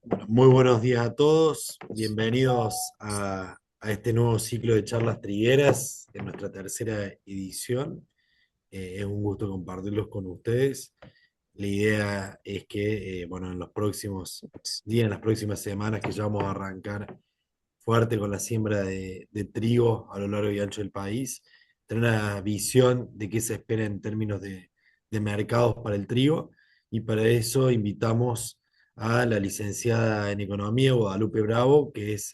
Bueno, muy buenos días a todos, bienvenidos a este nuevo ciclo de charlas trigueras en nuestra tercera edición. Es un gusto compartirlos con ustedes. La idea es que, bueno, en los próximos días, en las próximas semanas que ya vamos a arrancar fuerte con la siembra de trigo a lo largo y ancho del país, tener una visión de qué se espera en términos de mercados para el trigo, y para eso invitamos a la licenciada en Economía, Guadalupe Bravo, que es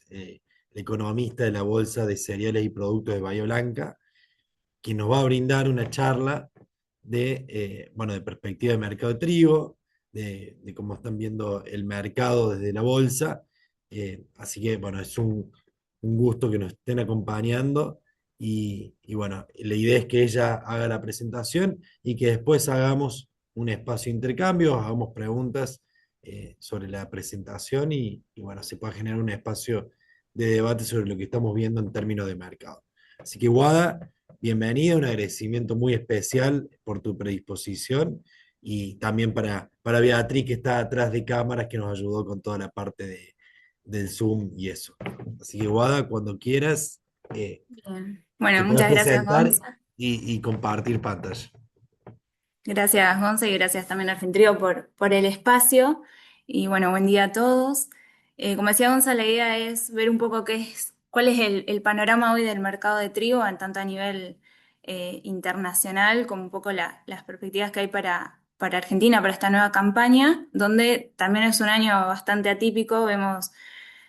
economista de la Bolsa de Cereales y Productos de Bahía Blanca, quien nos va a brindar una charla bueno, de perspectiva de mercado de trigo, de cómo están viendo el mercado desde la bolsa. Así que, bueno, es un gusto que nos estén acompañando y, bueno, la idea es que ella haga la presentación y que después hagamos un espacio de intercambio, hagamos preguntas sobre la presentación y, bueno, se pueda generar un espacio de debate sobre lo que estamos viendo en términos de mercado. Así que, Guada, bienvenida, un agradecimiento muy especial por tu predisposición y también para Beatriz, que está atrás de cámaras, que nos ayudó con toda la parte del Zoom y eso. Así que, Guada, cuando quieras, Bien. te Bueno, puedes muchas gracias, presentar Gonza. y compartir pantalla. Gracias, Gonza, y gracias también a Argentrio por el espacio. Y bueno, buen día a todos. Como decía Gonza, la idea es ver un poco cuál es el panorama hoy del mercado de trigo, tanto a nivel internacional como un poco las perspectivas que hay para Argentina, para esta nueva campaña, donde también es un año bastante atípico. Vemos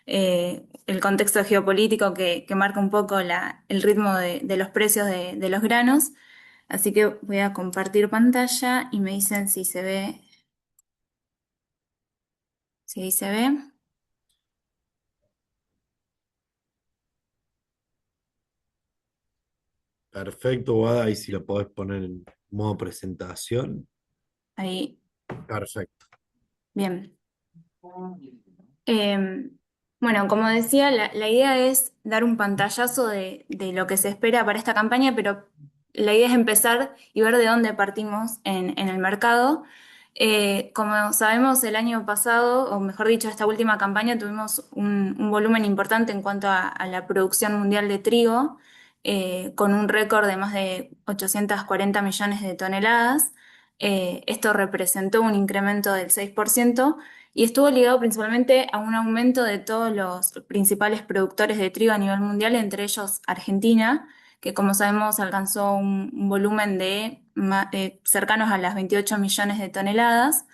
el contexto geopolítico que marca un poco el ritmo de los precios de los granos. Así que voy a compartir pantalla y me dicen si se ve, si ahí se ve. Perfecto, Guada, y si lo podés poner en modo presentación. Ahí, Perfecto. bien. Eh, bueno, como decía, la idea es dar un pantallazo de lo que se espera para esta campaña, pero la idea es empezar y ver de dónde partimos en el mercado. Como sabemos, el año pasado, o mejor dicho, esta última campaña, tuvimos un volumen importante en cuanto a la producción mundial de trigo, con un récord de más de 840 millones de toneladas. Esto representó un incremento del 6% y estuvo ligado principalmente a un aumento de todos los principales productores de trigo a nivel mundial, entre ellos Argentina, que como sabemos alcanzó un volumen de cercanos a las 28 millones de toneladas.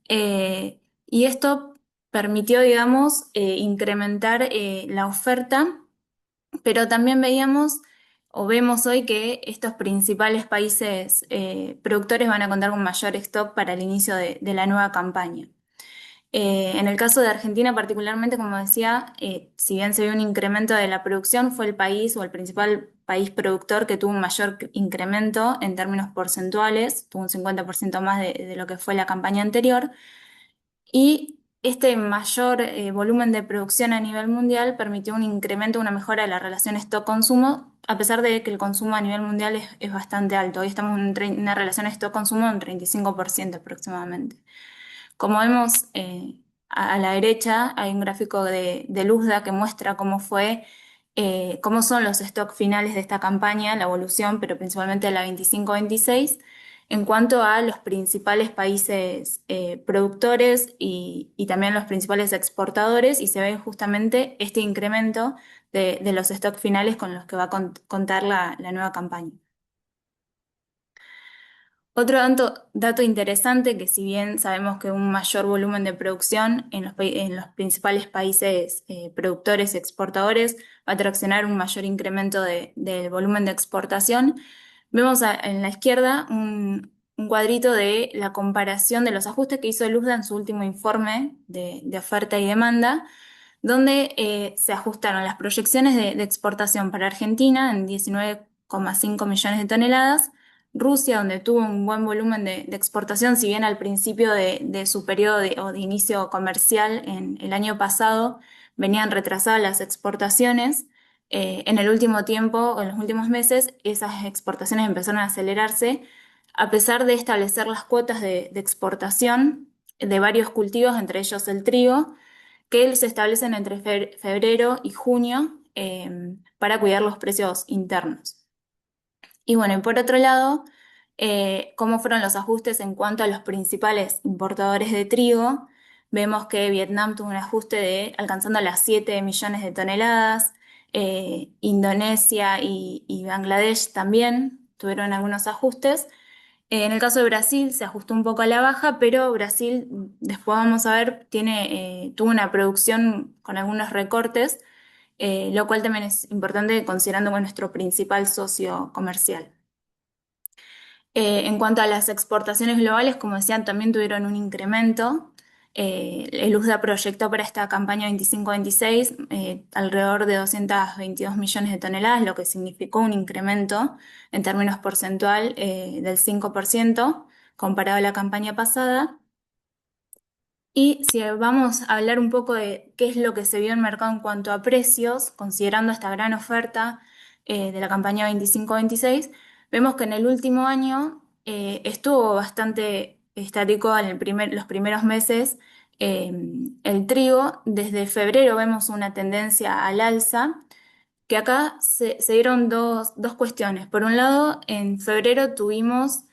Y esto permitió, digamos, incrementar la oferta, pero también veíamos o vemos hoy que estos principales países productores van a contar con mayor stock para el inicio de la nueva campaña. En el caso de Argentina particularmente, como decía, si bien se vio un incremento de la producción, fue el país o el principal país productor que tuvo un mayor incremento en términos porcentuales, tuvo un 50% más de lo que fue la campaña anterior. Y este mayor volumen de producción a nivel mundial permitió un incremento, una mejora de la relación stock-consumo, a pesar de que el consumo a nivel mundial es bastante alto. Hoy estamos en una relación stock-consumo de un 35% aproximadamente. Como vemos a la derecha, hay un gráfico de Luzda que muestra cómo son los stocks finales de esta campaña, la evolución, pero principalmente de la 25-26, en cuanto a los principales países productores y también los principales exportadores, y se ve justamente este incremento de los stocks finales con los que va a contar la nueva campaña. Otro dato interesante, que si bien sabemos que un mayor volumen de producción en los principales países productores y exportadores va a traccionar un mayor incremento del volumen de exportación, vemos en la izquierda un cuadrito de la comparación de los ajustes que hizo Luzda en su último informe de oferta y demanda, donde se ajustaron las proyecciones de exportación para Argentina en 19,5 millones de toneladas. Rusia, donde tuvo un buen volumen de exportación, si bien al principio de su periodo o de inicio comercial en el año pasado venían retrasadas las exportaciones, en el último tiempo, o en los últimos meses, esas exportaciones empezaron a acelerarse, a pesar de establecer las cuotas de exportación de varios cultivos, entre ellos el trigo. que se establecen entre febrero y junio para cuidar los precios internos. Y bueno, y por otro lado, cómo fueron los ajustes en cuanto a los principales importadores de trigo. Vemos que Vietnam tuvo un ajuste de alcanzando las 7 millones de toneladas, Indonesia y Bangladesh también tuvieron algunos ajustes. En el caso de Brasil se ajustó un poco a la baja, pero Brasil, después vamos a ver, tuvo una producción con algunos recortes, lo cual también es importante considerando que es nuestro principal socio comercial. En cuanto a las exportaciones globales, como decían, también tuvieron un incremento. El USDA proyectó para esta campaña 25-26 alrededor de 222 millones de toneladas, lo que significó un incremento en términos porcentual del 5% comparado a la campaña pasada. Y si vamos a hablar un poco de qué es lo que se vio en el mercado en cuanto a precios, considerando esta gran oferta de la campaña 25-26, vemos que en el último año estuvo bastante estático en los primeros meses eh, el trigo. Desde febrero vemos una tendencia al alza que acá se dieron dos cuestiones. Por un lado, en febrero tuvimos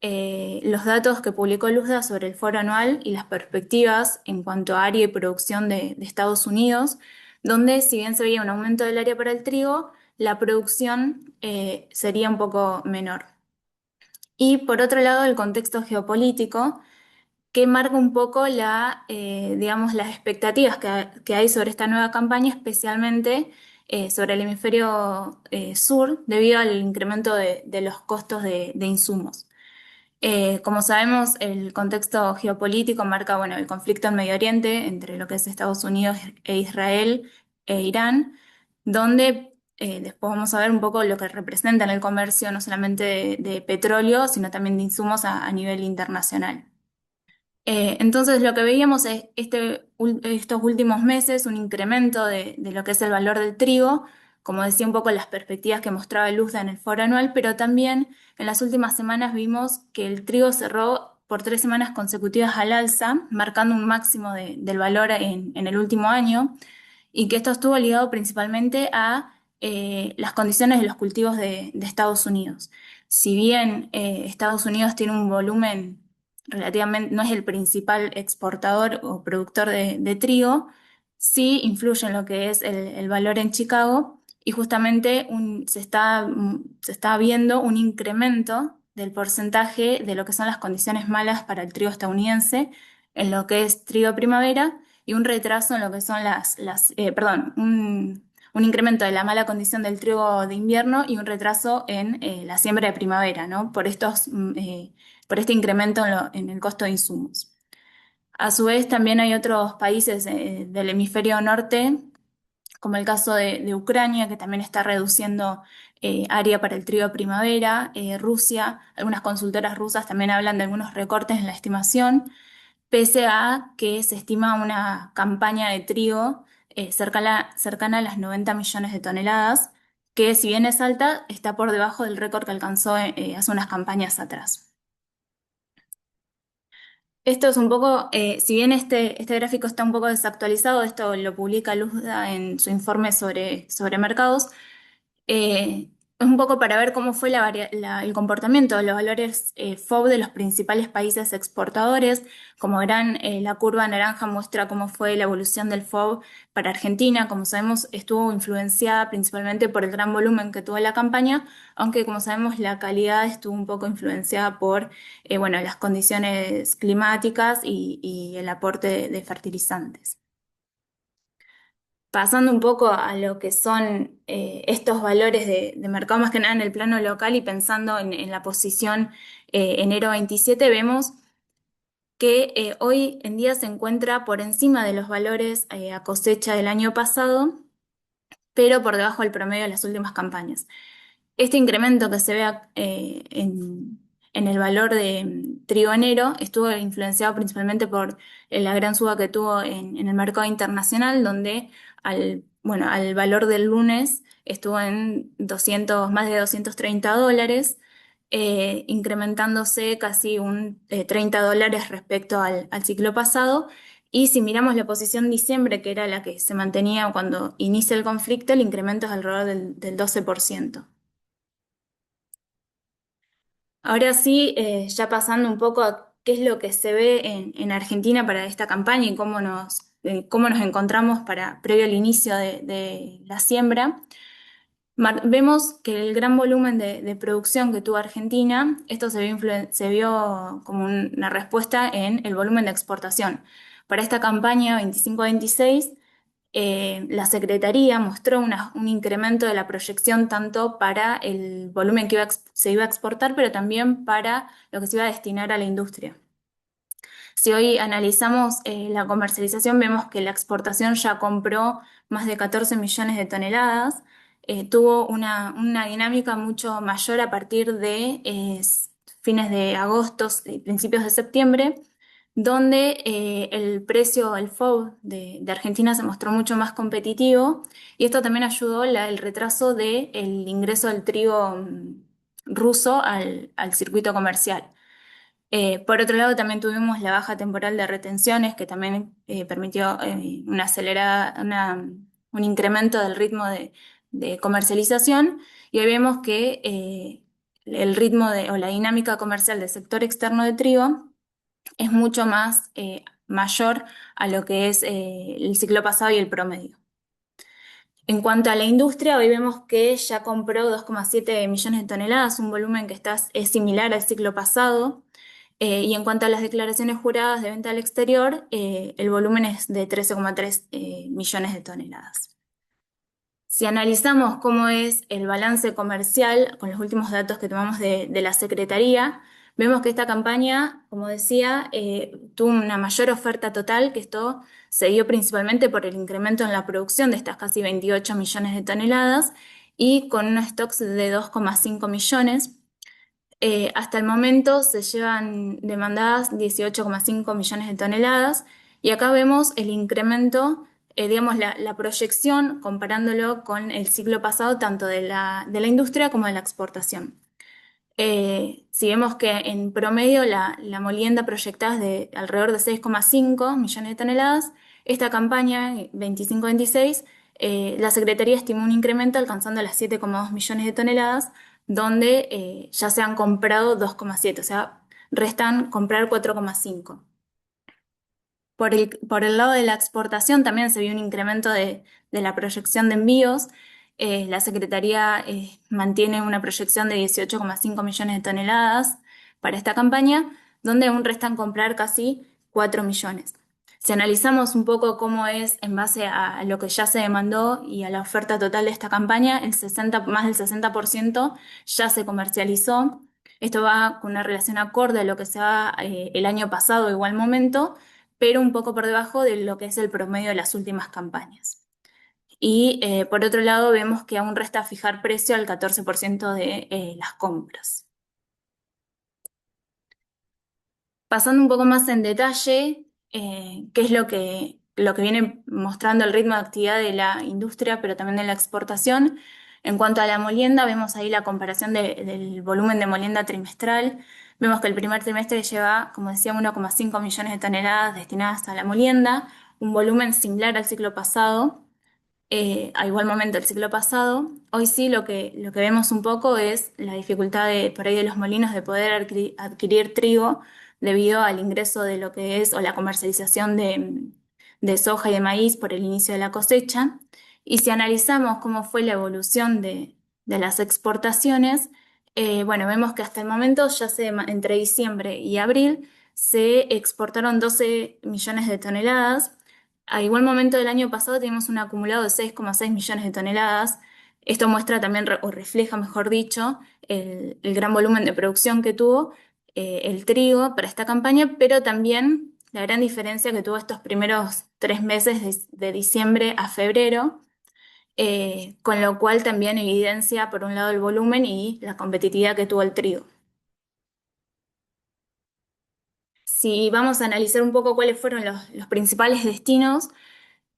los datos que publicó Luzda sobre el foro anual y las perspectivas en cuanto a área y producción de Estados Unidos, donde si bien se veía un aumento del área para el trigo, la producción sería un poco menor. Y por otro lado, el contexto geopolítico que marca un poco digamos, las expectativas que hay sobre esta nueva campaña, especialmente sobre el hemisferio sur, debido al incremento de los costos de insumos. Como sabemos, el contexto geopolítico marca, bueno, el conflicto en Medio Oriente entre lo que es Estados Unidos e Israel e Irán, donde después vamos a ver un poco lo que representa en el comercio, no solamente de petróleo, sino también de insumos a nivel internacional. Entonces lo que veíamos es estos últimos meses un incremento de lo que es el valor del trigo, como decía un poco las perspectivas que mostraba Luzda en el foro anual, pero también en las últimas semanas vimos que el trigo cerró por 3 semanas consecutivas al alza, marcando un máximo del valor en el último año y que esto estuvo ligado principalmente a las condiciones de los cultivos de Estados Unidos. Si bien Estados Unidos tiene un volumen relativamente, no es el principal exportador o productor de trigo, sí influye en lo que es el valor en Chicago y justamente se está viendo un incremento del porcentaje de lo que son las condiciones malas para el trigo estadounidense en lo que es trigo primavera y un retraso en lo que son perdón, un incremento de la mala condición del trigo de invierno y un retraso en la siembra de primavera, ¿no? Por este incremento en el costo de insumos. A su vez, también hay otros países del hemisferio norte, como el caso de Ucrania, que también está reduciendo área para el trigo de primavera. Rusia, algunas consultoras rusas también hablan de algunos recortes en la estimación pese a que se estima una campaña de trigo cercana a las 90 millones de toneladas, que si bien es alta, está por debajo del récord que alcanzó hace unas campañas atrás. Esto es un poco, si bien este gráfico está un poco desactualizado, esto lo publica Luzda en su informe sobre mercados, es un poco para ver cómo fue el comportamiento de los valores FOB de los principales países exportadores. Como verán, la curva naranja muestra cómo fue la evolución del FOB para Argentina. Como sabemos, estuvo influenciada principalmente por el gran volumen que tuvo la campaña, aunque como sabemos la calidad estuvo un poco influenciada por bueno, las condiciones climáticas y el aporte de fertilizantes. Pasando un poco a lo que son estos valores de mercado, más que nada en el plano local y pensando en la posición enero 27, vemos que hoy en día se encuentra por encima de los valores a cosecha del año pasado, pero por debajo del promedio de las últimas campañas. Este incremento que se ve en el valor de trigo enero estuvo influenciado principalmente por la gran suba que tuvo en el mercado internacional, donde bueno, al valor del lunes estuvo en más de $230, incrementándose casi un $30 respecto al ciclo pasado. Y si miramos la posición diciembre, que era la que se mantenía cuando inicia el conflicto, el incremento es alrededor del 12%. Ahora sí, ya pasando un poco a qué es lo que se ve en Argentina para esta campaña y cómo nos encontramos previo al inicio de la siembra. Vemos que el gran volumen de producción que tuvo Argentina, esto se vio como una respuesta en el volumen de exportación. Para esta campaña 25-26, la Secretaría mostró un incremento de la proyección tanto para el volumen que se iba a exportar, pero también para lo que se iba a destinar a la industria. Si hoy analizamos la comercialización, vemos que la exportación ya compró más de 14 millones de toneladas. Tuvo una dinámica mucho mayor a partir de fines de agosto y principios de septiembre, donde el precio, el FOB de Argentina se mostró mucho más competitivo y esto también ayudó el retraso del ingreso del trigo ruso al circuito comercial. Por otro lado, también tuvimos la baja temporal de retenciones, que también permitió un incremento del ritmo de comercialización. Y hoy vemos que el ritmo o la dinámica comercial del sector externo de trigo es mucho más mayor a lo que es el ciclo pasado y el promedio. En cuanto a la industria, hoy vemos que ya compró 2,7 millones de toneladas, un volumen que es similar al ciclo pasado. Y en cuanto a las declaraciones juradas de venta al exterior, el volumen es de 13,3 millones de toneladas. Si analizamos cómo es el balance comercial con los últimos datos que tomamos de la Secretaría, vemos que esta campaña, como decía, tuvo una mayor oferta total, que esto se dio principalmente por el incremento en la producción de estas casi 28 millones de toneladas y con unos stocks de 2,5 millones. Hasta el momento se llevan demandadas 18,5 millones de toneladas y acá vemos el incremento, digamos, la proyección comparándolo con el ciclo pasado, tanto de la industria como de la exportación. Si vemos que en promedio la molienda proyectada es de alrededor de 6,5 millones de toneladas, esta campaña 25-26, la Secretaría estimó un incremento alcanzando las 7,2 millones de toneladas, donde ya se han comprado 2,7, o sea, restan comprar 4,5. Por el lado de la exportación también se vio un incremento de la proyección de envíos. La Secretaría mantiene una proyección de 18,5 millones de toneladas para esta campaña, donde aún restan comprar casi 4 millones. Si analizamos un poco cómo es en base a lo que ya se demandó y a la oferta total de esta campaña, más del 60% ya se comercializó. Esto va con una relación acorde a lo que se va el año pasado, igual momento, pero un poco por debajo de lo que es el promedio de las últimas campañas. Y por otro lado, vemos que aún resta fijar precio al 14% de las compras. Pasando un poco más en detalle, qué es lo que viene mostrando el ritmo de actividad de la industria, pero también de la exportación. En cuanto a la molienda, vemos ahí la comparación del volumen de molienda trimestral. Vemos que el primer trimestre lleva, como decía, 1,5 millones de toneladas destinadas a la molienda, un volumen similar al ciclo pasado, a igual momento del ciclo pasado. Hoy sí lo que vemos un poco es la dificultad por ahí de los molinos de poder adquirir trigo debido al ingreso de lo que es o la comercialización de soja y de maíz por el inicio de la cosecha. Y si analizamos cómo fue la evolución de las exportaciones, bueno, vemos que hasta el momento, entre diciembre y abril, se exportaron 12 millones de toneladas. A igual momento del año pasado teníamos un acumulado de 6,6 millones de toneladas. Esto muestra también, o refleja, mejor dicho, el gran volumen de producción que tuvo el trigo para esta campaña, pero también la gran diferencia que tuvo estos primeros 3 meses de diciembre a febrero, con lo cual también evidencia, por un lado, el volumen y la competitividad que tuvo el trigo. Si vamos a analizar un poco cuáles fueron los principales destinos,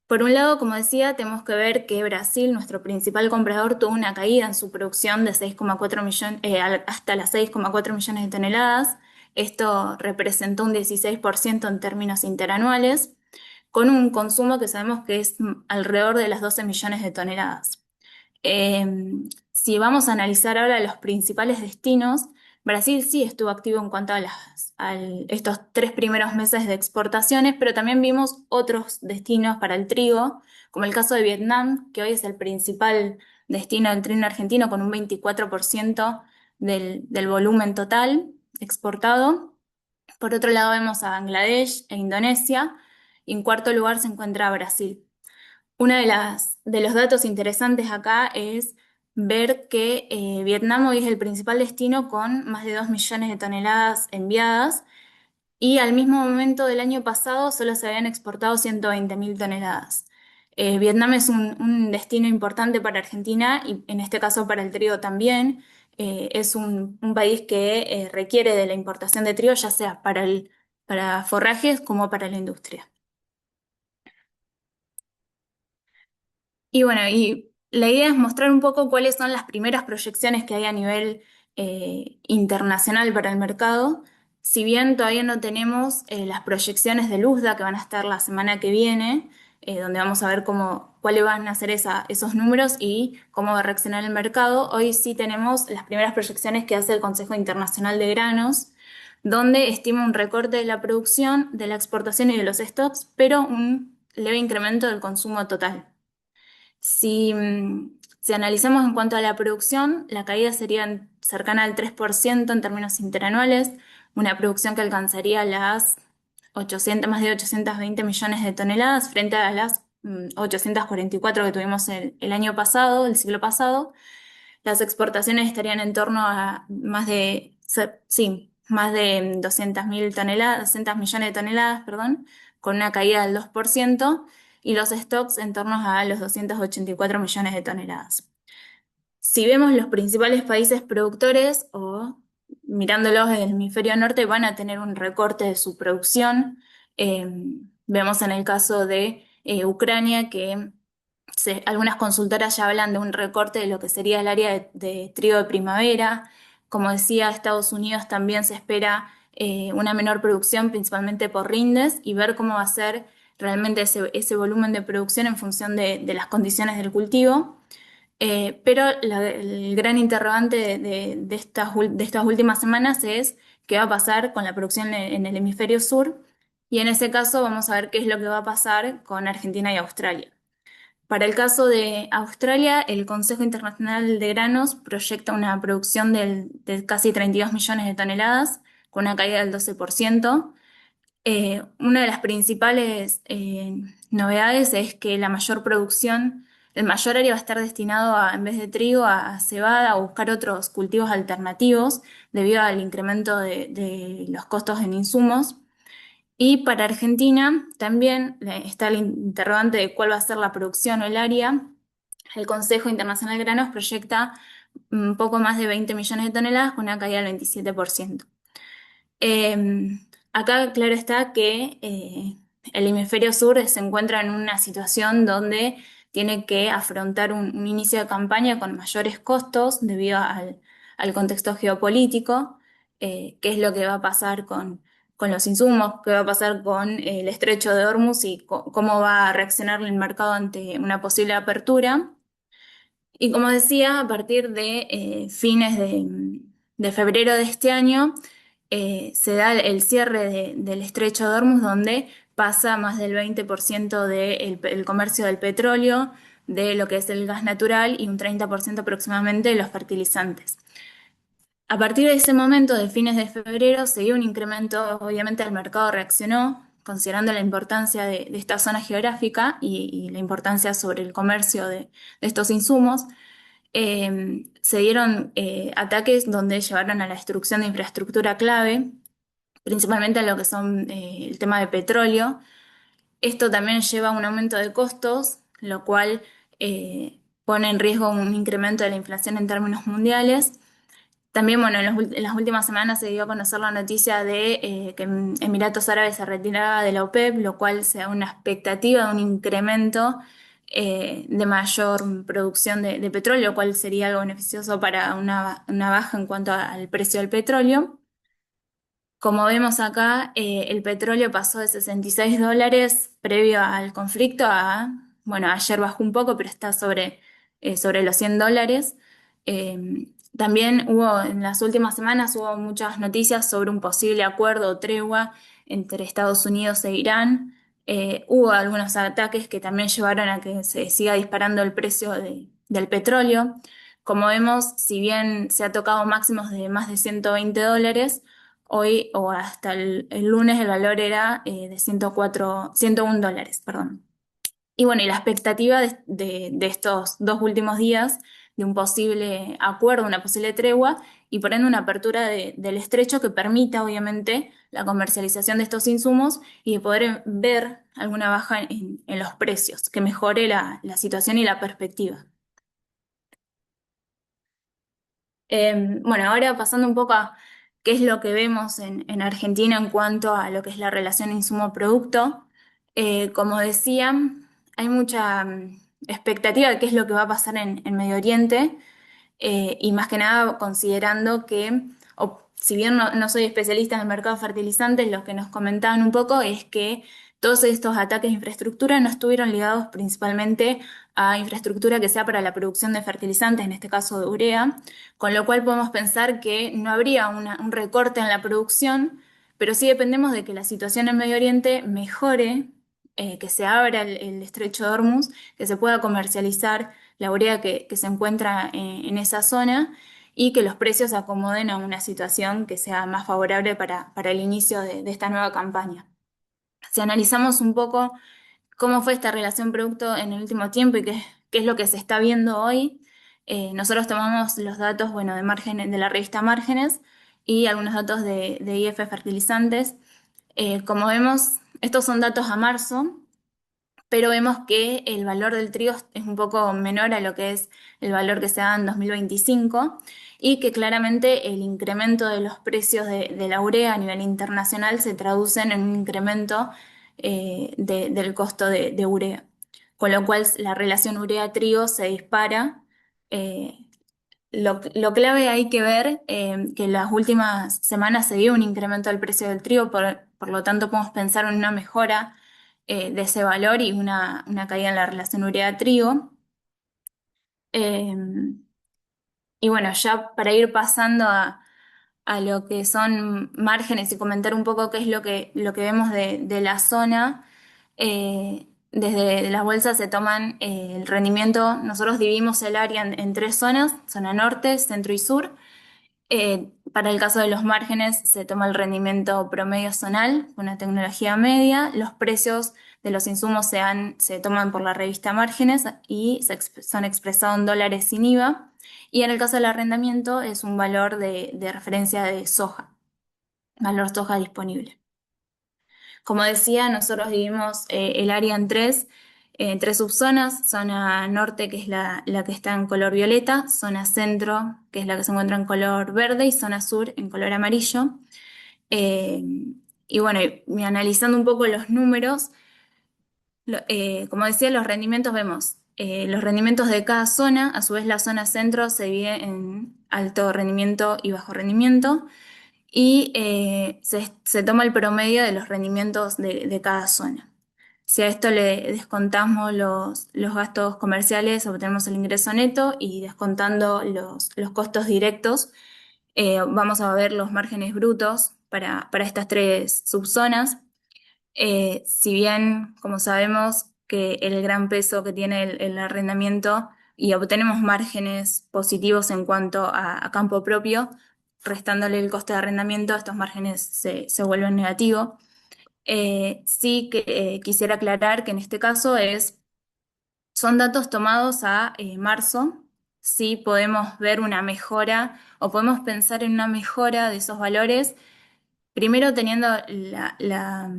por un lado, como decía, tenemos que ver que Brasil, nuestro principal comprador, tuvo una caída en su producción de 6,4 millones, hasta las 6,4 millones de toneladas. Esto representó un 16% en términos interanuales. con un consumo que sabemos que es alrededor de las 12 millones de toneladas. Eh, si vamos a analizar ahora los principales destinos, Brasil sí estuvo activo en cuanto a estos 3 primeros meses de exportaciones, pero también vimos otros destinos para el trigo, como el caso de Vietnam, que hoy es el principal destino del trigo argentino con un 24% del volumen total exportado. Por otro lado vemos a Bangladesh e Indonesia, y en cuarto lugar se encuentra Brasil. Una de los datos interesantes acá es ver que Vietnam hoy es el principal destino con más de 2 millones de toneladas enviadas y al mismo momento del año pasado solo se habían exportado 120.000 toneladas. Vietnam es un destino importante para Argentina y en este caso para el trigo también. Es un país que requiere de la importación de trigo ya sea para forrajes como para la industria. Y bueno, y la idea es mostrar un poco cuáles son las primeras proyecciones que hay a nivel internacional para el mercado. Si bien todavía no tenemos las proyecciones del USDA que van a estar la semana que viene, donde vamos a ver cuáles van a ser esos números y cómo va a reaccionar el mercado, hoy sí tenemos las primeras proyecciones que hace el Consejo Internacional de Granos, donde estima un recorte de la producción, de la exportación y de los stocks, pero un leve incremento del consumo total. Si analizamos en cuanto a la producción, la caída sería cercana al 3% en términos interanuales, una producción que alcanzaría más de 820 millones de toneladas frente a las 844 que tuvimos el año pasado, el siglo pasado. Las exportaciones estarían en torno a más de 200.000 toneladas, 200 millones de toneladas, perdón, con una caída del 2%, y los stocks en torno a los 284 millones de toneladas. Si vemos los principales países productores o mirándolos en el hemisferio norte, van a tener un recorte de su producción. Eh, Vemos en el caso de Ucrania que algunas consultoras ya hablan de un recorte de lo que sería el área de trigo de primavera. Como decía, Estados Unidos también se espera una menor producción, principalmente por rindes, y ver cómo va a ser realmente ese volumen de producción en función de las condiciones del cultivo. Pero el gran interrogante de estas últimas semanas es qué va a pasar con la producción en el hemisferio sur, y en ese caso vamos a ver qué es lo que va a pasar con Argentina y Australia. Para el caso de Australia, el Consejo Internacional de Granos proyecta una producción de casi 32 millones de toneladas, con una caída del 12%. Una de las principales novedades es que la mayor producción, el mayor área va a estar destinado en vez de trigo, a cebada, a buscar otros cultivos alternativos debido al incremento de los costos en insumos. Y para Argentina también está el interrogante de cuál va a ser la producción o el área. El Consejo Internacional de Granos proyecta un poco más de 20 millones de toneladas con una caída del 27%. Eh, Acá, claro está que el hemisferio sur se encuentra en una situación donde tiene que afrontar un inicio de campaña con mayores costos debido al contexto geopolítico. Qué es lo que va a pasar con los insumos, qué va a pasar con el estrecho de Hormuz y cómo va a reaccionar el mercado ante una posible apertura. Y como decía, a partir de fines de febrero de este año, se da el cierre del estrecho de Hormuz, donde pasa más del 20% del comercio del petróleo, de lo que es el gas natural y un 30% aproximadamente de los fertilizantes. A partir de ese momento, de fines de febrero, se dio un incremento, obviamente el mercado reaccionó, considerando la importancia de esta zona geográfica y la importancia sobre el comercio de estos insumos. Se dieron ataques donde llevaron a la destrucción de infraestructura clave, principalmente en lo que son el tema de petróleo. Esto también lleva a un aumento de costos, lo cual pone en riesgo un incremento de la inflación en términos mundiales. También, bueno, en las últimas semanas se dio a conocer la noticia de que Emiratos Árabes se retiraba de la OPEP, lo cual se da una expectativa de un incremento de mayor producción de petróleo, lo cual sería algo beneficioso para una baja en cuanto al precio del petróleo. Como vemos acá, el petróleo pasó de $66 previo al conflicto a, bueno, ayer bajó un poco, pero está sobre los $100. También hubo, en las últimas semanas, hubo muchas noticias sobre un posible acuerdo o tregua entre Estados Unidos e Irán. Hubo algunos ataques que también llevaron a que se siga disparando el precio del petróleo. Como vemos, si bien se ha tocado máximos de más de $120, hoy o hasta el lunes el valor era de 101 dólares, perdón. Y bueno, y la expectativa de estos dos últimos días de un posible acuerdo, una posible tregua y por ende una apertura del estrecho que permita obviamente la comercialización de estos insumos y de poder ver alguna baja en los precios, que mejore la situación y la perspectiva. Bueno, ahora pasando un poco a qué es lo que vemos en Argentina en cuanto a lo que es la relación insumo-producto. Como decía, hay mucha expectativa de qué es lo que va a pasar en Medio Oriente, y más que nada considerando que, si bien no soy especialista en el mercado de fertilizantes, lo que nos comentaban un poco es que todos estos ataques de infraestructura no estuvieron ligados principalmente a infraestructura que sea para la producción de fertilizantes, en este caso de urea, con lo cual podemos pensar que no habría un recorte en la producción, pero sí dependemos de que la situación en Medio Oriente mejore, que se abra el estrecho de Hormuz, que se pueda comercializar la urea que se encuentra en esa zona y que los precios se acomoden a una situación que sea más favorable para el inicio de esta nueva campaña. Si analizamos un poco cómo fue esta relación producto en el último tiempo y qué es lo que se está viendo hoy, nosotros tomamos los datos, bueno, de margen, de la revista Márgenes y algunos datos de IF Fertilizantes. Como vemos, estos son datos a marzo, pero vemos que el valor del trigo es un poco menor a lo que es el valor que se da en 2025 y que claramente el incremento de los precios de la urea a nivel internacional se traducen en un incremento del costo de urea, con lo cual la relación urea-trigo se dispara. eh, lo clave hay que ver que en las últimas semanas se dio un incremento del precio del trigo, por lo tanto podemos pensar en una mejora de ese valor y una caída en la relación urea-trigo. Eh, y bueno, ya para ir pasando a lo que son márgenes y comentar un poco qué es lo que vemos de la zona, desde las bolsas se toman el rendimiento, nosotros dividimos el área en tres zonas, zona norte, centro y sur. Para el caso de los márgenes, se toma el rendimiento promedio zonal, una tecnología media. Los precios de los insumos se toman por la revista Márgenes y son expresados en dólares sin IVA. Y en el caso del arrendamiento, es un valor de referencia de soja, valor soja disponible. Como decía, nosotros dividimos el área en tres subzonas: zona norte, que es la que está en color violeta; zona centro, que es la que se encuentra en color verde; y zona sur en color amarillo. Eh, y bueno, y analizando un poco los números, como decía, los rendimientos vemos. Los rendimientos de cada zona, a su vez la zona centro se divide en alto rendimiento y bajo rendimiento, y se toma el promedio de los rendimientos de cada zona. Si a esto le descontamos los gastos comerciales, obtenemos el ingreso neto, y descontando los costos directos, vamos a ver los márgenes brutos para estas tres subzonas. Si bien, como sabemos, que el gran peso que tiene el arrendamiento y obtenemos márgenes positivos en cuanto a campo propio, restándole el coste de arrendamiento, estos márgenes se vuelven negativos. Sí que quisiera aclarar que en este caso son datos tomados a marzo. Sí podemos ver una mejora o podemos pensar en una mejora de esos valores. Primero, teniendo la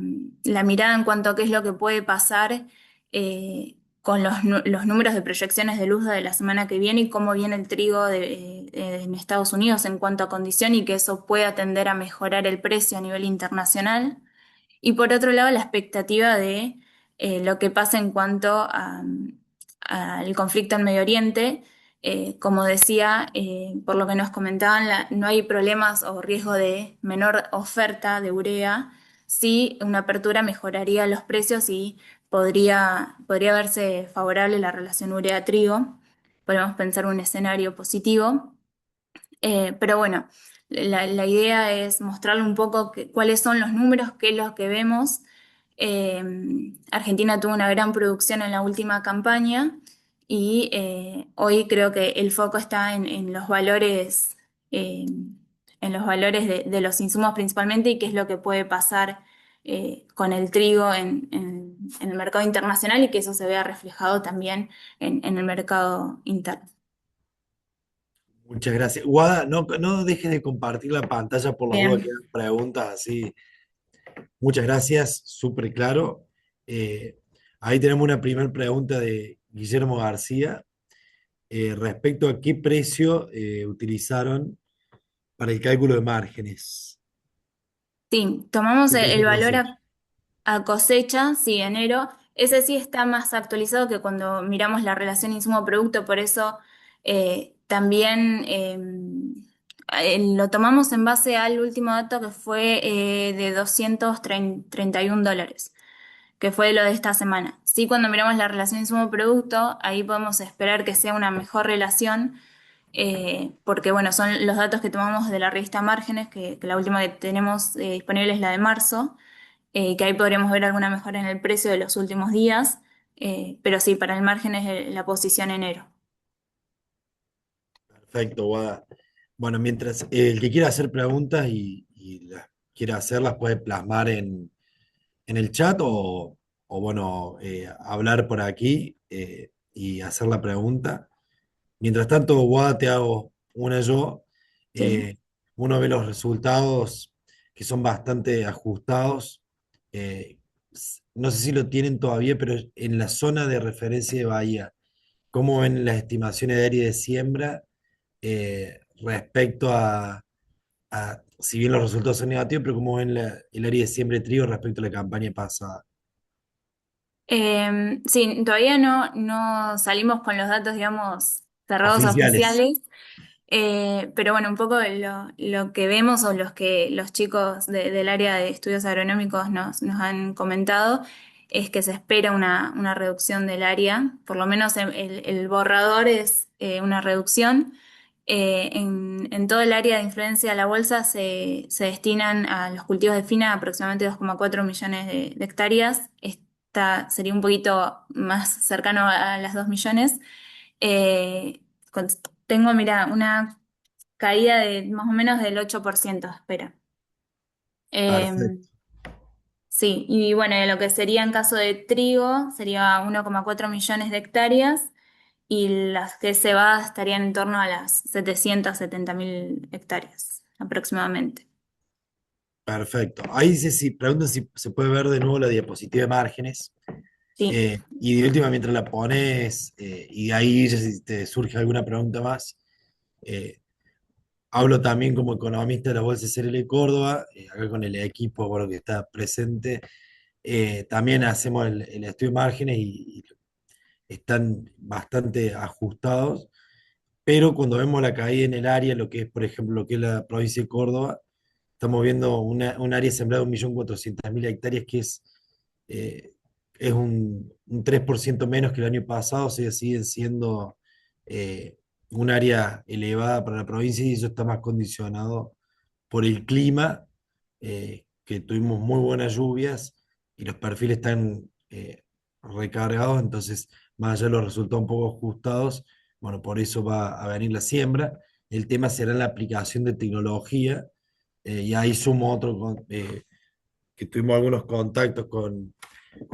mirada en cuanto a qué es lo que puede pasar con los números de proyecciones de luz de la semana que viene y cómo viene el trigo en Estados Unidos en cuanto a condición, y que eso pueda tender a mejorar el precio a nivel internacional. Y por otro lado, la expectativa de lo que pasa en cuanto al conflicto en Medio Oriente, Como decía, por lo que nos comentaban, no hay problemas o riesgo de menor oferta de urea. Sí, una apertura mejoraría los precios y podría verse favorable la relación urea-trigo. Podemos pensar un escenario positivo. Pero bueno, la idea es mostrarle un poco cuáles son los números, qué es lo que vemos. Eh, Argentina tuvo una gran producción en la última campaña y hoy creo que el foco está eh, en los valores de los insumos principalmente y qué es lo que puede pasar con el trigo en el mercado internacional y que eso se vea reflejado también en el mercado interno. Muchas gracias. Guada, no dejes de compartir la pantalla por las dudas que Bien. quedan preguntas así. Muchas gracias, súper claro. Eh, Ahí tenemos una primera pregunta de Guillermo García respecto a qué precio utilizaron para el cálculo de márgenes. Sí, tomamos ¿Qué precio el valor cosecha? a cosecha, sí, enero. Ese sí está más actualizado que cuando miramos la relación insumo-producto, por eso también lo tomamos en base al último dato que fue de $231, que fue lo de esta semana. Sí, cuando miramos la relación insumo-producto, ahí podemos esperar que sea una mejor relación porque bueno, son los datos que tomamos de la revista Márgenes, que la última que tenemos disponible es la de marzo, que ahí podríamos ver alguna mejora en el precio de los últimos días, pero sí, para el margen es la posición enero. Perfecto, Guada. Bueno, mientras el que quiera hacer preguntas y las quiera hacerlas puede plasmar en el chat o bueno, hablar por aquí y hacer la pregunta. Mientras tanto, Guada, te hago una yo. Sí. Eh, Uno ve los resultados que son bastante ajustados. No sé si lo tienen todavía, pero en la zona de referencia de Bahía, ¿cómo ven las estimaciones de área de siembra respecto si bien los resultados son negativos, pero cómo ven el área de siembra de trigo respecto a la campaña pasada? Sí, todavía no salimos con los datos, digamos, cerrados Oficiales. oficiales. Pero bueno, un poco lo que vemos o los chicos del área de estudios agronómicos nos han comentado es que se espera una reducción del área, por lo menos el borrador es una reducción. En todo el área de influencia de la bolsa se destinan a los cultivos de fina aproximadamente 2,4 millones de hectáreas. Esta sería un poquito más cercano a las 2 millones. Eh, con- Tengo, mira, una caída de más o menos del 8%, espera. Eh, Perfecto, sí, y bueno, lo que sería en caso de trigo sería 1,4 millones de hectáreas y las que se va estarían en torno a las 770.000 hectáreas aproximadamente. perfecto. Ahí dice si, preguntan si se puede ver de nuevo la diapositiva de márgenes. Sí. Y de última, mientras la pones, y de ahí ya si te surge alguna pregunta más, eh, hablo también como economista de la Bolsa CRL Córdoba, acá con el equipo bueno, que está presente. También hacemos el estudio de márgenes y están bastante ajustados, pero cuando vemos la caída en el área, lo que es, por ejemplo, lo que es la provincia de Córdoba, estamos viendo un área sembrada de 1.400.000 hectáreas, que eh, es un 3% menos que el año pasado, o sea, siguen siendo eh, un área elevada para la provincia y eso está más condicionado por el clima, que tuvimos muy buenas lluvias y los perfiles están recargados, entonces, más allá de los resultados un poco ajustados, bueno, por eso va a venir la siembra. El tema será la aplicación de tecnología y ahí sumo otro que tuvimos algunos contactos con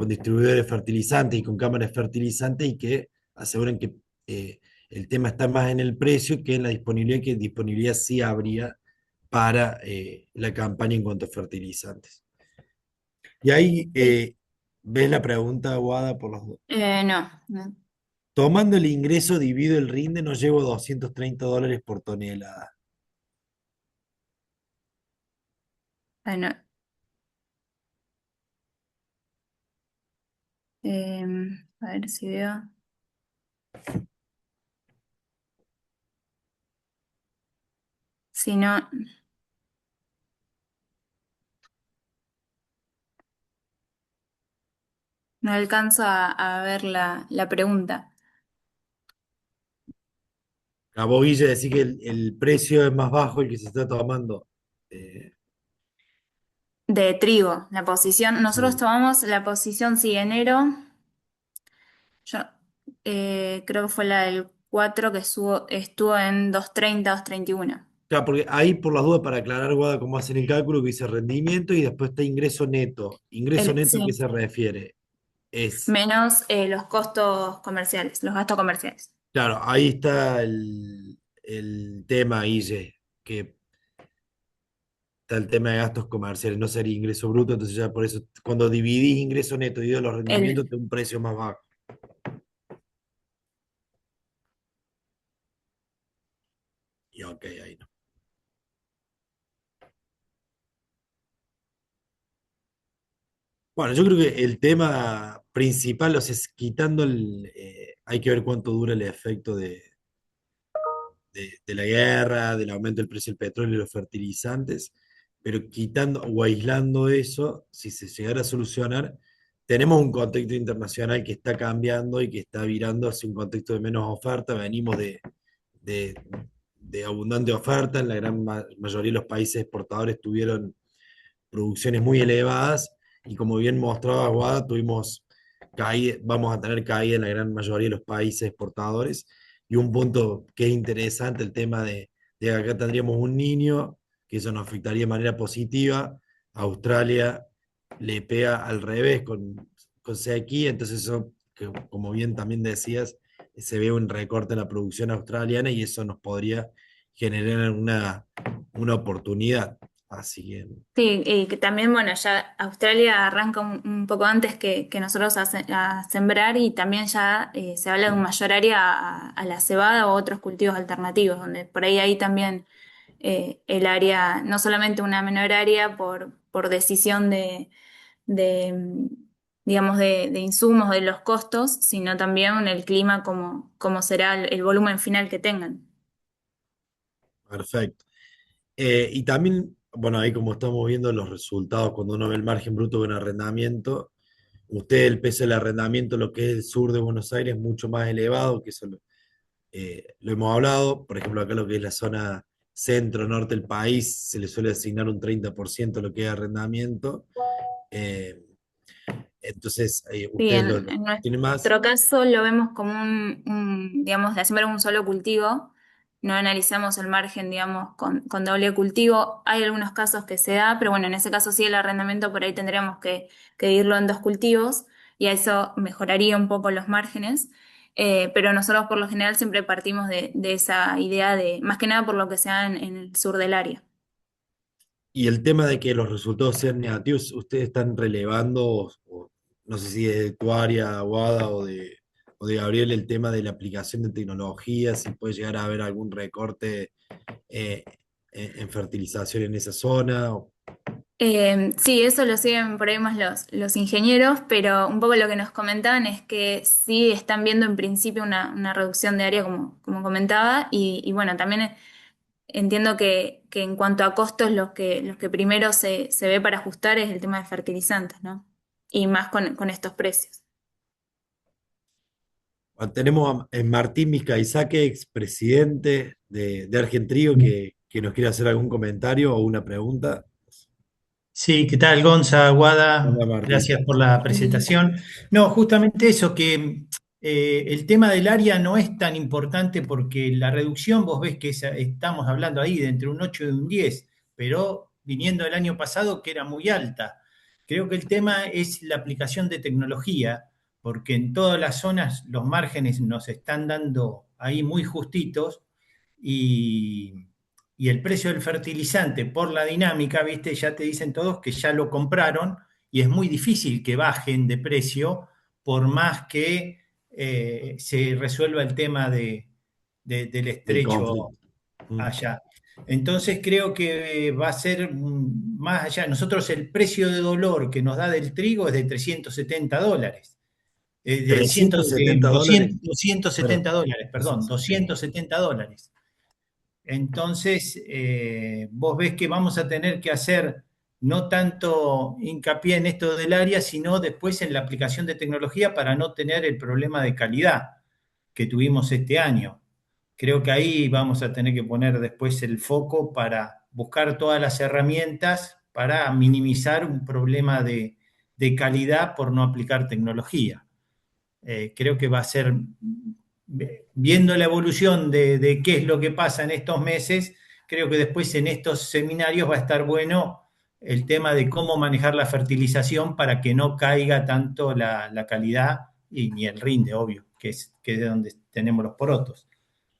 distribuidores de fertilizantes y con cámaras de fertilizantes y que aseguran que eh, el tema está más en el precio que en la disponibilidad, que disponibilidad sí habría para la campaña en cuanto a fertilizantes. Y ahí Sí. ves la pregunta, Aguada, por los dos. No, no, Tomando el ingreso divido el rinde, nos llevo $230 por tonelada. no. A ver si veo. Si no, no alcanzo a ver la pregunta. A vos, Guille, decís que el precio es más bajo el que se está tomando. Eh, De trigo, la posición, nosotros sí. tomamos la posición, sí, enero, yo creo que fue la del 4 que estuvo en 230, 231. Claro, porque ahí, por las dudas, para aclarar, Guada, cómo hacen el cálculo, que dice rendimiento y después está ingreso neto. ¿Ingreso neto a qué Sí, se refiere? Es, menos los costos comerciales, los gastos comerciales. claro, ahí está el tema, Guille, que está el tema de gastos comerciales, no sería ingreso bruto, entonces ya por eso, cuando dividís ingreso neto y de los rendimientos, El, te da un precio más bajo. Y ok, ahí no. Bueno, yo creo que el tema principal, o sea, es quitando hay que ver cuánto dura el efecto de la guerra, del aumento del precio del petróleo y los fertilizantes, pero quitando o aislando eso, si se llegara a solucionar, tenemos un contexto internacional que está cambiando y que está virando hacia un contexto de menos oferta. Venimos de, de abundante oferta, en la gran mayoría de los países exportadores tuvieron producciones muy elevadas y como bien mostraba Aguada, tuvimos caída, vamos a tener caída en la gran mayoría de los países exportadores. Y un punto que es interesante, el tema de que acá tendríamos un niño, que eso nos afectaría de manera positiva. Australia le pega al revés con sequía, entonces eso, que, como bien también decías, se ve un recorte en la producción australiana y eso nos podría generar una oportunidad. Así que sí, y que también, bueno, ya Australia arranca un poco antes que nosotros a sembrar y también ya se habla de un mayor área a la cebada o otros cultivos alternativos, donde por ahí también el área, no solamente una menor área por decisión de, mm, digamos, de insumos, de los costos, sino también el clima, como será el volumen final que tengan. perfecto. Y también, bueno, ahí como estamos viendo los resultados, cuando uno ve el margen bruto de un arrendamiento, usted el peso del arrendamiento, lo que es el sur de Buenos Aires, es mucho más elevado, que eso lo hemos hablado. Por ejemplo, acá lo que es la zona centro-norte del país, se le suele asignar un 30% lo que es arrendamiento. Eh, entonces, Sí, ustedes en lo tienen más. nuestro caso lo vemos como digamos, de sembrar un solo cultivo. No analizamos el margen, digamos, con doble cultivo. Hay algunos casos que se da, pero bueno, en ese caso sí el arrendamiento por ahí tendríamos que dividirlo en dos cultivos y a eso mejoraría un poco los márgenes. Pero nosotros por lo general siempre partimos de esa idea de, más que nada por lo que sea en el sur del área. Y el tema de que los resultados sean negativos, ¿ustedes están relevando, no sé si es de tu área, Aguada, o de Gabriel, el tema de la aplicación de tecnología, si puede llegar a haber algún recorte eh, en fertilización en esa zona? Sí, eso lo siguen por ahí más los ingenieros, pero un poco lo que nos comentaban es que sí están viendo en principio una reducción de área, como comentaba, y bueno, también entiendo que en cuanto a costos, los que primero se ve para ajustar es el tema de fertilizantes, ¿no? Y más con estos precios. Bueno, tenemos a Martín Vizcaizaque, expresidente de Argentrío, que nos quiere hacer algún comentario o una pregunta. Sí, ¿qué tal, Gonza, Hola, Guada? Martín. Gracias por la presentación. No, justamente eso, que el tema del área no es tan importante porque la reducción, vos ves que estamos hablando ahí de entre un 8 y un 10, pero viniendo del año pasado que era muy alta. Creo que el tema es la aplicación de tecnología, porque en todas las zonas los márgenes nos están dando ahí muy justitos y, y el precio del fertilizante por la dinámica, ¿viste? Ya te dicen todos que ya lo compraron y es muy difícil que bajen de precio por más que se resuelva el tema del Del estrecho conflicto. Mm. allá. Entonces creo que va a ser más allá. Nosotros el precio de dolor que nos da del trigo es de $370. De, 100 trescientos de setenta dólares. 200, Bueno, $270, eso perdón, sí. $270. Entonces, vos ves que vamos a tener que hacer no tanto hincapié en esto del área, sino después en la aplicación de tecnología para no tener el problema de calidad que tuvimos este año. Creo que ahí vamos a tener que poner después el foco para buscar todas las herramientas para minimizar un problema de calidad por no aplicar tecnología. Creo que va a ser, viendo la evolución de qué es lo que pasa en estos meses, creo que después en estos seminarios va a estar bueno el tema de cómo manejar la fertilización para que no caiga tanto la calidad y ni el rinde, obvio, que es de donde tenemos los porotos.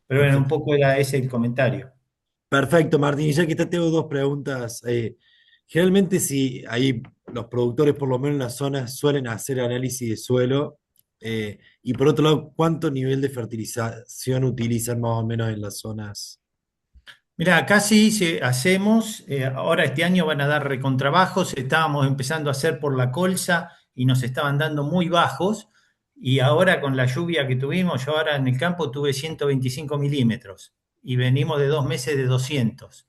Pero bueno, un Perfecto. poco era ese el comentario. Perfecto, Martín. Y ya que te tengo dos preguntas. Generalmente, si ahí los productores, por lo menos en las zonas, suelen hacer análisis de suelo. Y por otro lado, ¿cuánto nivel de fertilización utilizan más o menos en las zonas? Mira, acá sí hacemos, ahora este año van a dar recontrabajos, estábamos empezando a hacer por la colza y nos estaban dando muy bajos, y ahora con la lluvia que tuvimos, yo ahora en el campo tuve 125 milímetros y venimos de 2 meses de 200.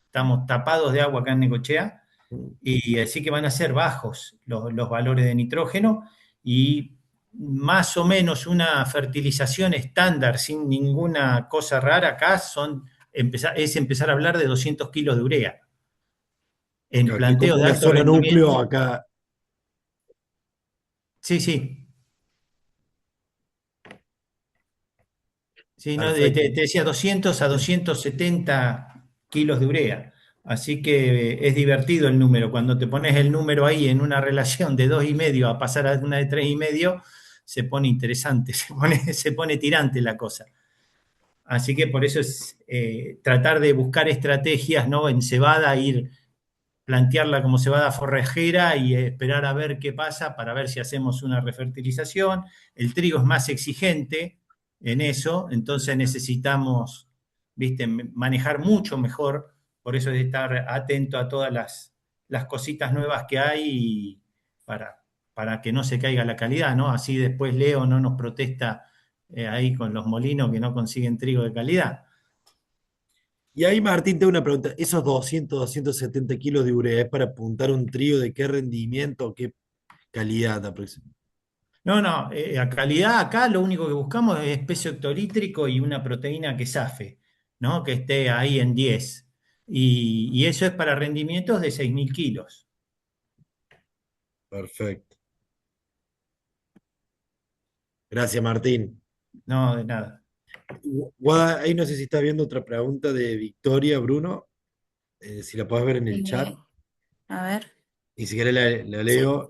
Estamos tapados de agua acá en Necochea, y así que van a ser bajos los valores de nitrógeno, y más o menos una fertilización estándar sin ninguna cosa rara acá es empezar a hablar de 200 kilos de urea. En Claro, que es como planteo de una alto zona núcleo rendimiento, acá. sí, sí, sí, no, Perfecto. te decía 200 a 270 kilos de urea. Así que es divertido el número. Cuando te pones el número ahí en una relación de 2,5 a pasar a una de 3,5, se pone interesante, se pone tirante la cosa. Así que por eso es tratar de buscar estrategias, ¿no? En cebada, plantearla como cebada forrajera y esperar a ver qué pasa para ver si hacemos una refertilización. El trigo es más exigente en eso, entonces necesitamos, viste, manejar mucho mejor, por eso es estar atento a todas las cositas nuevas que hay, para, para que no se caiga la calidad, ¿no? Así después Leo no nos protesta ahí con los molinos que no consiguen trigo de calidad. Y ahí, Martín, tengo una pregunta. ¿Esos 270 kilos de urea es para apuntar un trío de qué rendimiento o qué calidad aproximadamente? No, no, a calidad acá lo único que buscamos es peso hectolítrico y una proteína que safe, ¿no? Que esté ahí en 10. Y eso es para rendimientos de 6.000 kilos. Perfecto. Gracias, Martín. No, de nada. Guada, ahí no sé si está viendo otra pregunta de Victoria, Bruno, si la puedes ver en el chat. Eh, a ver, Y si querés la sí. leo.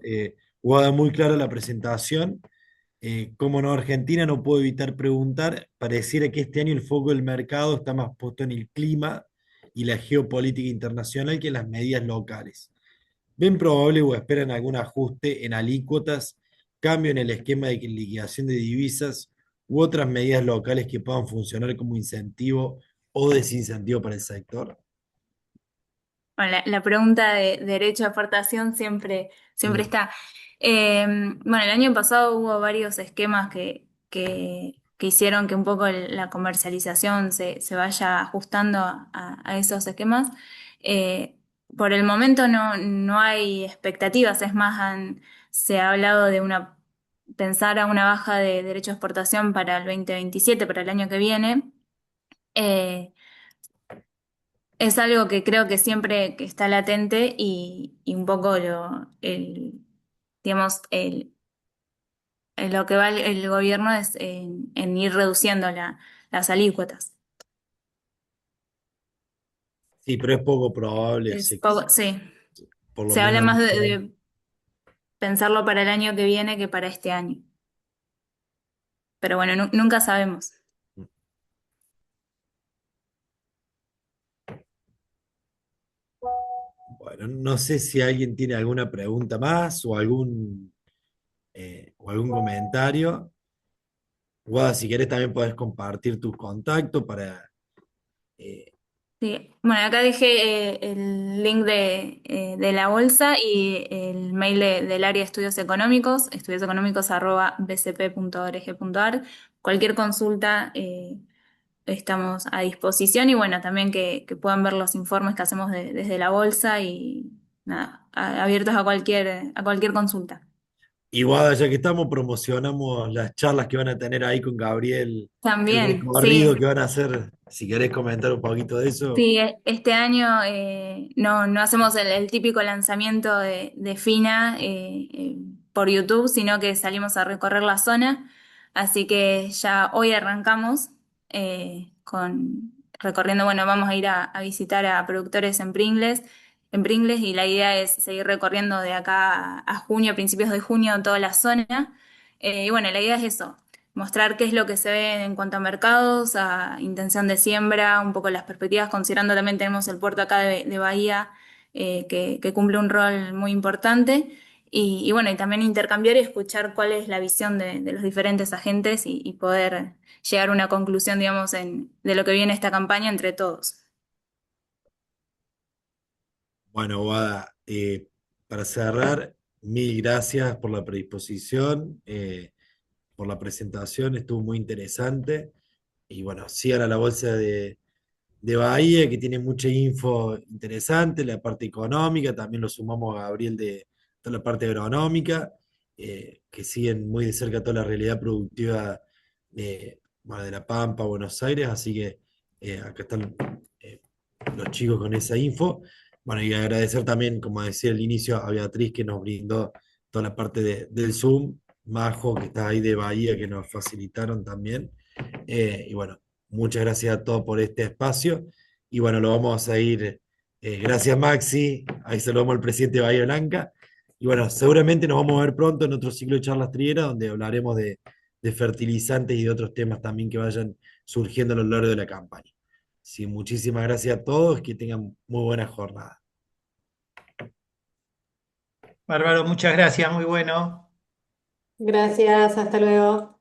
Guada, muy clara la presentación. Como no, Argentina no puedo evitar preguntar, pareciera que este año el foco del mercado está más puesto en el clima y la geopolítica internacional que en las medidas locales. ¿Ven probable o esperan algún ajuste en alícuotas, cambio en el esquema de liquidación de divisas u otras medidas locales que puedan funcionar como incentivo o desincentivo para el sector? Bueno, la pregunta de derecho a exportación siempre Mm, está. Bueno, el año pasado hubo varios esquemas que hicieron que un poco la comercialización se vaya ajustando a esos esquemas. Eh, por el momento no hay expectativas, es más, se ha hablado de pensar a una baja de derecho a exportación para el 2027, para el año que viene. Eh, es algo que creo que siempre que está latente y un poco digamos, lo que va el gobierno es en ir reduciendo las alícuotas. sí, pero es poco probable, Es así que poco, sí, por lo se habla menos más este año. de pensarlo para el año que viene que para este año. Pero bueno, nunca sabemos. Bueno, no sé si alguien tiene alguna pregunta más o algún comentario. Guada, si querés también podés compartir tus contactos para... eh, Sí. Bueno, acá dejé el link de la bolsa y el mail del área de estudios económicos, estudioseconómicos@bcp.org.ar. Cualquier consulta, estamos a disposición y bueno, también que puedan ver los informes que hacemos desde la bolsa y nada, abiertos a cualquier consulta. Y Guada, ya que estamos, promocionamos las charlas que van a tener ahí con Gabriel, el También, recorrido sí. que van a hacer. Si querés comentar un poquito de eso. Sí, este año no hacemos el típico lanzamiento de FINA por YouTube, sino que salimos a recorrer la zona. Así que ya hoy arrancamos con recorriendo, bueno, vamos a ir a visitar a productores en Pringles y la idea es seguir recorriendo de acá a junio, principios de junio, toda la zona. Y bueno, la idea es eso, mostrar qué es lo que se ve en cuanto a mercados, a intención de siembra, un poco las perspectivas, considerando también tenemos el puerto acá de Bahía, que cumple un rol muy importante. Y bueno, y también intercambiar y escuchar cuál es la visión de los diferentes agentes y poder llegar a una conclusión, digamos, de lo que viene esta campaña entre todos. Bueno, Guada, para cerrar, mil gracias por la predisposición, por la presentación, estuvo muy interesante. Y bueno, sigan a la bolsa de Bahía, que tiene mucha info interesante, la parte económica, también lo sumamos a Gabriel de toda la parte agronómica, que siguen muy de cerca toda la realidad productiva bueno, de La Pampa, Buenos Aires, así que acá están eh, los chicos con esa info. Bueno, y agradecer también, como decía al inicio, a Beatriz que nos brindó toda la parte del Zoom, Majo, que está ahí de Bahía, que nos facilitaron también. Y bueno, muchas gracias a todos por este espacio. Y bueno, lo vamos a ir. Gracias, Maxi. Ahí saludamos al presidente de Bahía Blanca. Y bueno, seguramente nos vamos a ver pronto en otro ciclo de charlas trieras, donde hablaremos de fertilizantes y de otros temas también que vayan surgiendo a lo largo de la campaña. Sí, muchísimas gracias a todos. Que tengan muy buena jornada. Bárbaro, muchas gracias, muy bueno. Gracias, hasta luego.